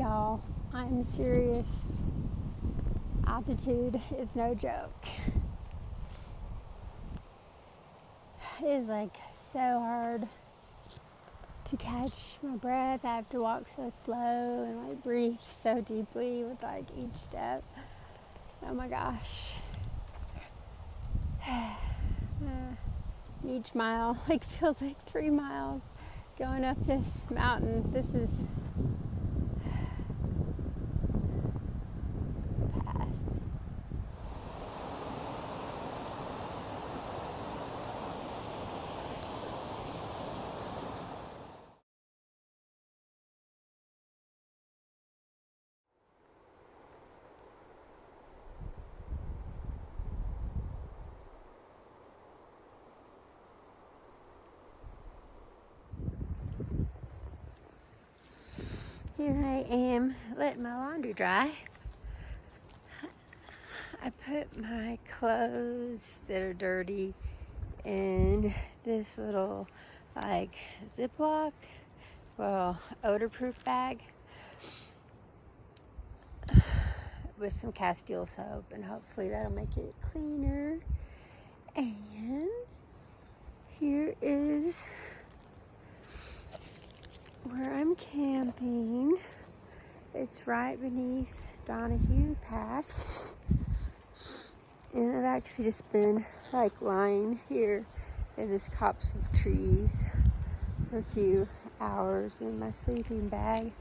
Y'all, I'm serious. Altitude is no joke. It is like so hard to catch my breath. I have to walk so slow and like breathe so deeply with like each step. Oh my gosh. Each mile like feels like 3 miles going up this mountain. This is pass. Here I am letting my laundry dry. I put my clothes that are dirty in this little like Ziploc, odor-proof bag with some Castile soap, and hopefully that'll make it cleaner. And here is where I'm camping. It's right beneath Donahue Pass. And I've actually just been like lying here in this copse of trees for a few hours in my sleeping bag.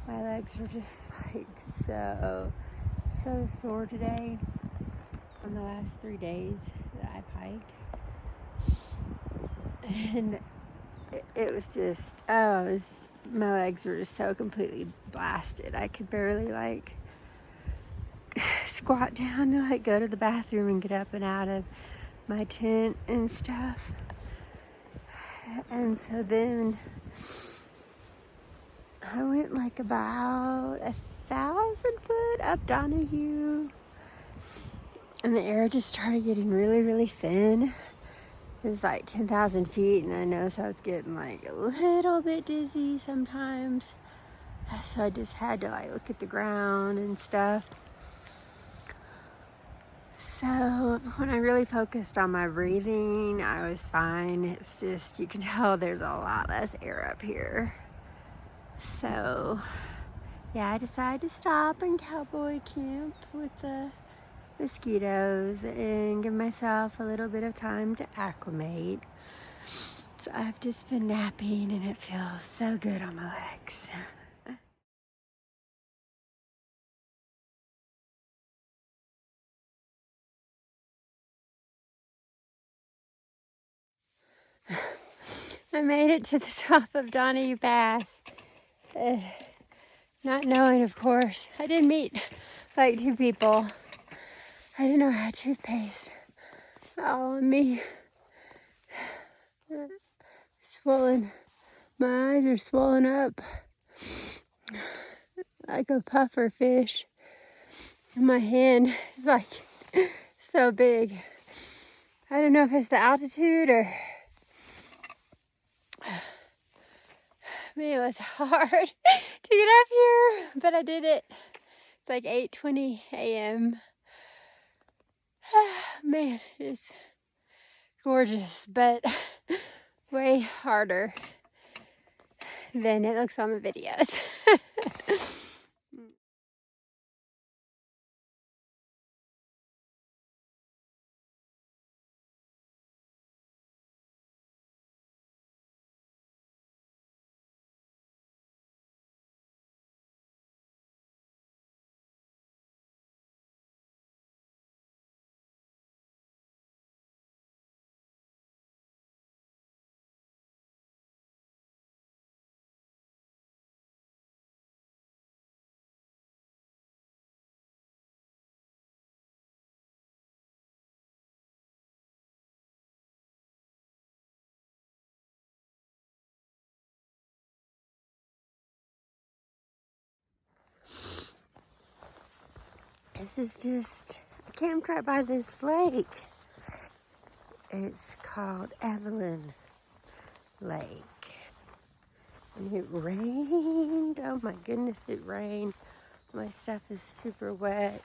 My legs are just like so sore today on the last 3 days that I've hiked. And it was just, my legs were just so completely blasted. I could barely like squat down to like go to the bathroom and get up and out of my tent and stuff. And so then I went like about 1,000 foot up Donahue, and the air just started getting really thin. It was like 10,000 feet, and I noticed I was getting like a little bit dizzy sometimes. So I just had to like look at the ground and stuff. So when I really focused on my breathing, I was fine. It's just, you can tell there's a lot less air up here. So yeah, I decided to stop and cowboy camp with the mosquitoes and give myself a little bit of time to acclimate. So I've just been napping, and it feels so good on my legs. I made it to the top of Donahue Pass. Not knowing, of course. I did meet like 2 people. I didn't know I had toothpaste all on me. Swollen. My eyes are swollen up like a puffer fish. And my hand is like so big. I don't know if it's the altitude or... Man, it was hard to get up here, but I did it. It's like 8:20 a.m. Man, it's gorgeous, but way harder than it looks on the videos. This is just, I camped right by this lake. It's called Evelyn Lake. And it rained. Oh my goodness, it rained. My stuff is super wet.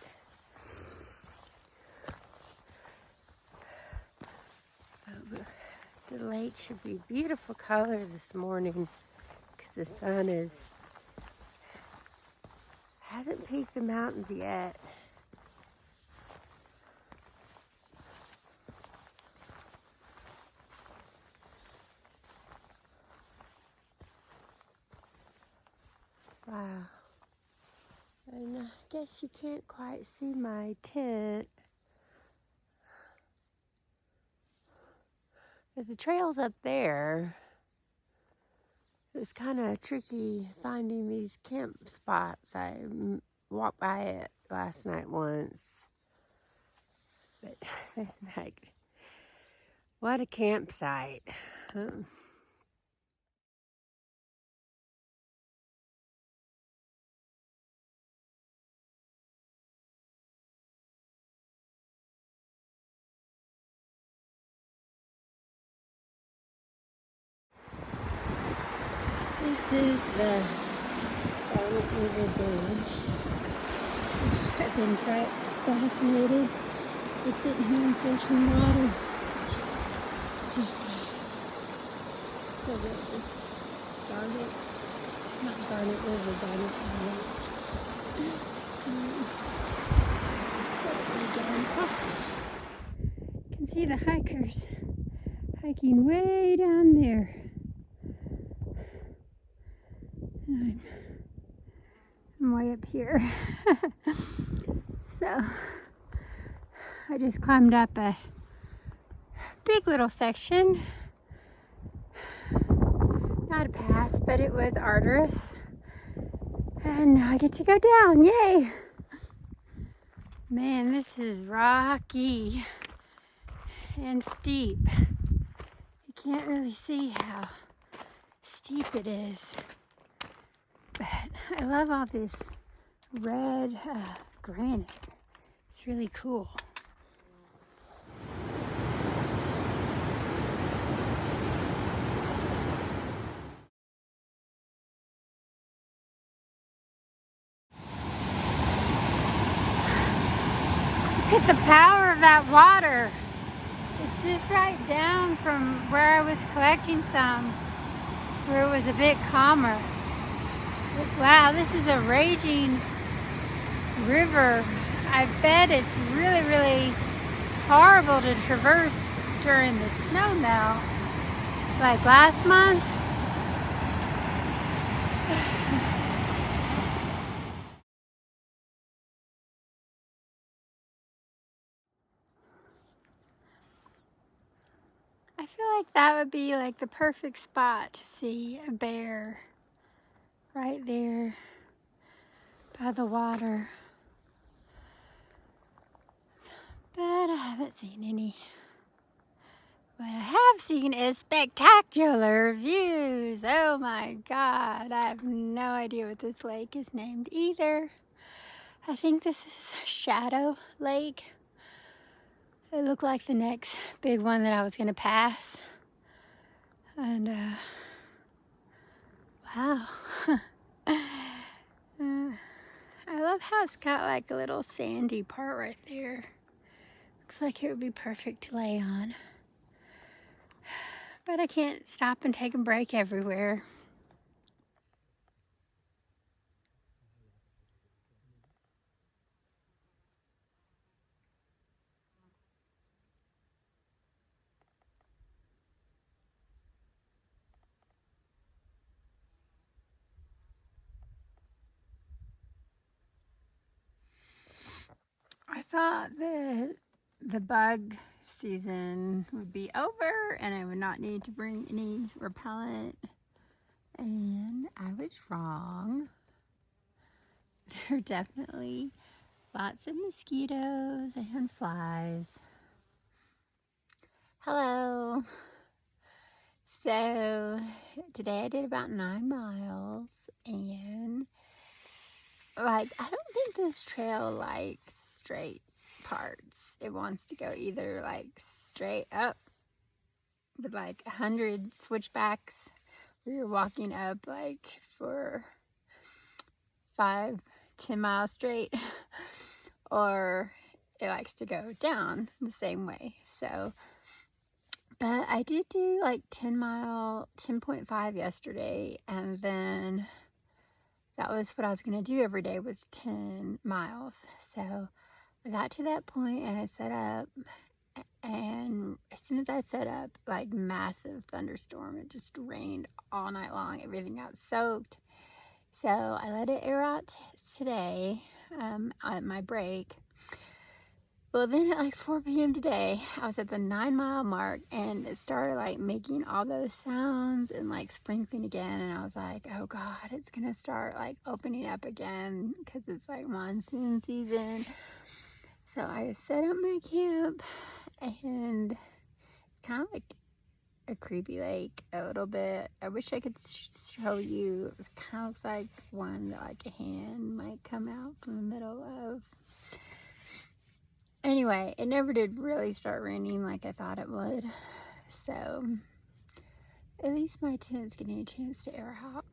The lake should be beautiful color this morning because the sun hasn't peaked the mountains yet. Wow. And I guess you can't quite see my tent. But the trail's up there. It was kind of tricky finding these camp spots. I walked by it last night once. But like, what a campsite. This is the Donahue Bridge. I've been quite fascinated with sitting here and fishing water. It's just so gorgeous. Garnet, not Garnet River, Garnet Lake. Getting across. You can see the hikers hiking way down there. And I'm way up here. So I just climbed up a big little section. Not a pass, but it was arduous. And now I get to go down. Yay! Man, this is rocky and steep. You can't really see how steep it is. But I love all this red granite. It's really cool. Look at the power of that water. It's just right down from where I was collecting some, where it was a bit calmer. Wow, this is a raging river. I bet it's really, really horrible to traverse during the snow now. Like last month. I feel like that would be like the perfect spot to see a bear. Right there by the water. But I haven't seen any. What I have seen is spectacular views. Oh my God. I have no idea what this lake is named either. I think this is Shadow Lake. It looked like the next big one that I was going to pass. And wow. I love how it's got like a little sandy part right there. Looks like it would be perfect to lay on. But I can't stop and take a break everywhere. I thought the bug season would be over and I would not need to bring any repellent. And I was wrong. There are definitely lots of mosquitoes and flies. Hello. So today I did about 9 miles and like I don't think this trail likes straight parts. It wants to go either like straight up with like 100 switchbacks where you're walking up like for 5-10 miles straight, or it likes to go down the same way. So, but I did do like 10.5 yesterday, and then that was what I was going to do every day, was 10 miles. So I got to that point and I set up, and as soon as I set up, like massive thunderstorm, it just rained all night long. Everything got soaked. So I let it air out today at my break. Well, then at like 4 p.m. today, I was at the 9-mile mark, and it started like making all those sounds and like sprinkling again. And I was like, oh God, it's going to start like opening up again because it's like monsoon season. So I set up my camp, and it's kind of like a creepy lake a little bit. I wish I could show you. It was kind of looks like one that like a hand might come out from the middle of. Anyway, it never did really start raining like I thought it would. So at least my tent's getting a chance to air out.